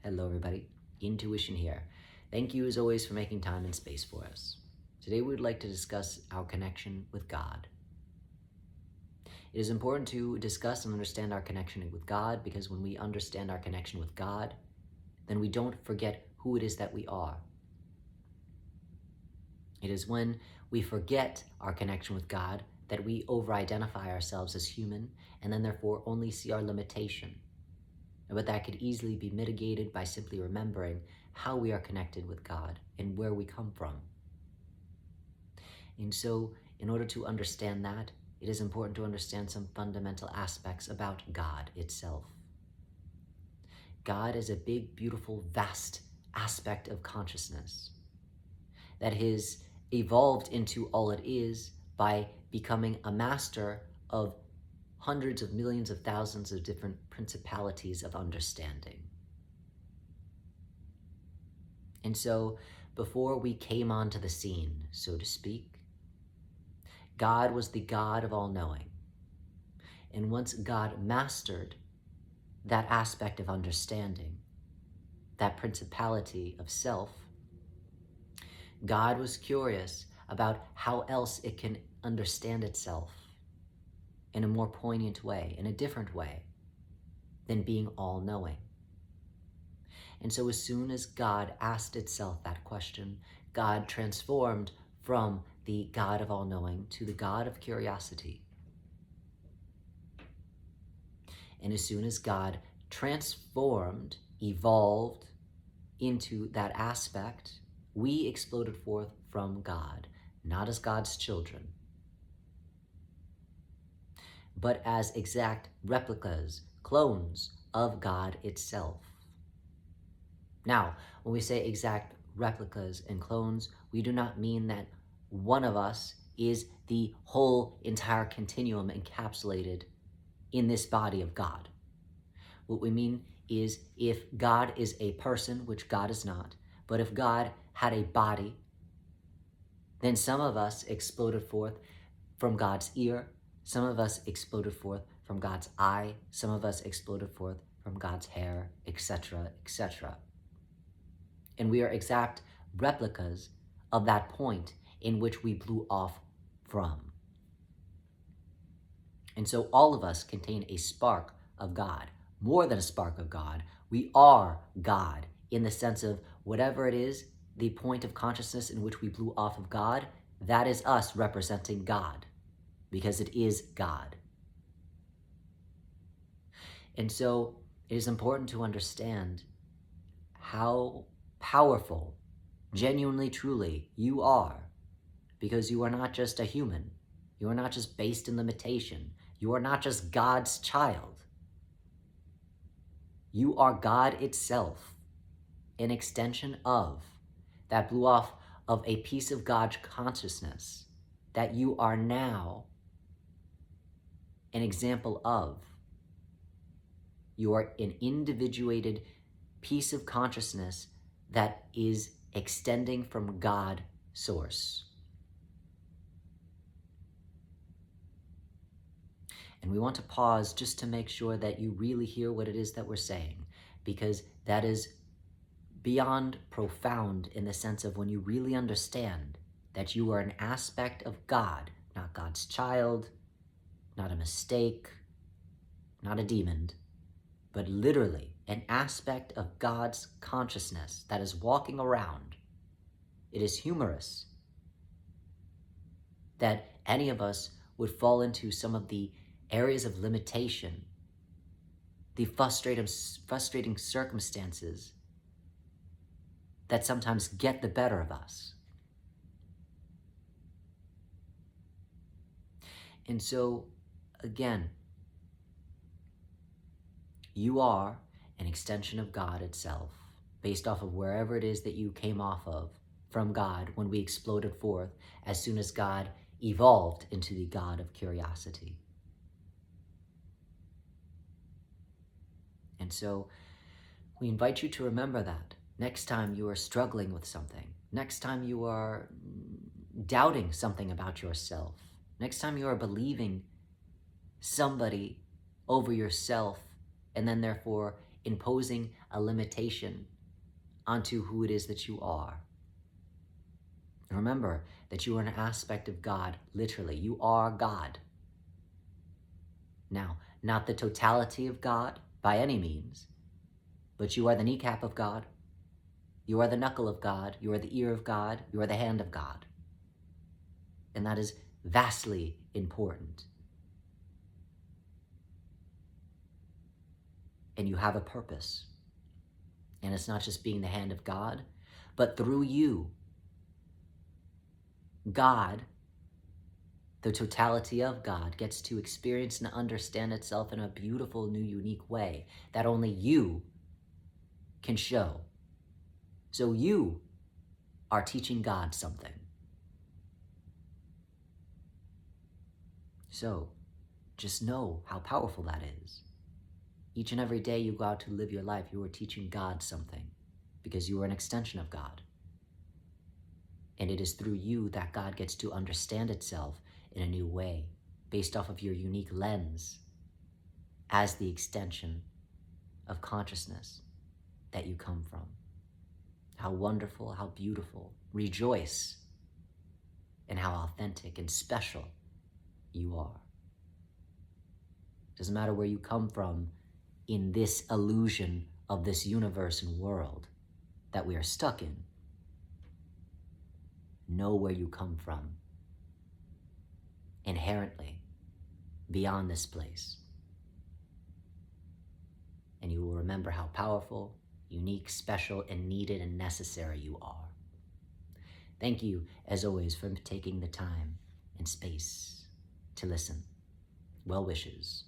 Hello everybody, Intuition here. Thank you as always for making time and space for us. Today we would like to discuss our connection with God. It is important to discuss and understand our connection with God because when we understand our connection with God, then we don't forget who it is that we are. It is when we forget our connection with God that we over-identify ourselves as human and then therefore only see our limitation. But that could easily be mitigated by simply remembering how we are connected with God and where we come from. And so, in order to understand that, it is important to understand some fundamental aspects about God itself. God is a big, beautiful, vast aspect of consciousness that has evolved into all it is by becoming a master of hundreds of millions of thousands of different principalities of understanding. And so, before we came onto the scene, so to speak, God was the God of all knowing. And once God mastered that aspect of understanding, that principality of self, God was curious about how else it can understand itself in a more poignant way, in a different way than being all-knowing. And so as soon as God asked itself that question, God transformed from the God of all-knowing to the God of curiosity. And as soon as God transformed, evolved into that aspect, we exploded forth from God, not as God's children, but as exact replicas, clones of God itself. Now, when we say exact replicas and clones, we do not mean that one of us is the whole entire continuum encapsulated in this body of God. What we mean is if God is a person, which God is not, but if God had a body, then some of us exploded forth from God's ear, some of us exploded forth from God's eye, some of us exploded forth from God's hair, etc., etc. And we are exact replicas of that point in which we blew off from. And so all of us contain a spark of God. More than a spark of God, we are God in the sense of whatever it is, the point of consciousness in which we blew off of God, that is us representing God, because it is God. And so it is important to understand how powerful, genuinely, truly, you are, because you are not just a human. You are not just based in limitation. You are not just God's child. You are God itself, an extension of, that blew off of a piece of God's consciousness that you are now an example of. You are an individuated piece of consciousness that is extending from God source. And we want to pause just to make sure that you really hear what it is that we're saying, because that is beyond profound in the sense of when you really understand that you are an aspect of God, not God's child, not a mistake, not a demon, but literally an aspect of God's consciousness that is walking around. It is humorous that any of us would fall into some of the areas of limitation, the frustrating circumstances that sometimes get the better of us. And so, again, you are an extension of God itself, based off of wherever it is that you came off of from God when we exploded forth as soon as God evolved into the God of curiosity. And so we invite you to remember that next time you are struggling with something, next time you are doubting something about yourself, next time you are believing somebody over yourself and then therefore imposing a limitation onto who it is that you are. Remember that you are an aspect of God, literally. You are God. Now, not the totality of God by any means, but you are the kneecap of God. You are the knuckle of God. You are the ear of God. You are the hand of God. And that is vastly important. And you have a purpose. And it's not just being the hand of God, but through you, God, the totality of God, gets to experience and understand itself in a beautiful, new, unique way that only you can show. So you are teaching God something. So just know how powerful that is. Each and every day you go out to live your life, you are teaching God something because you are an extension of God. And it is through you that God gets to understand itself in a new way, based off of your unique lens as the extension of consciousness that you come from. How wonderful, how beautiful. Rejoice in how authentic and special you are. Doesn't matter where you come from in this illusion of this universe and world that we are stuck in. Know where you come from inherently beyond this place. And you will remember how powerful, unique, special, and needed and necessary you are. Thank you, as always, for taking the time and space to listen. Well wishes.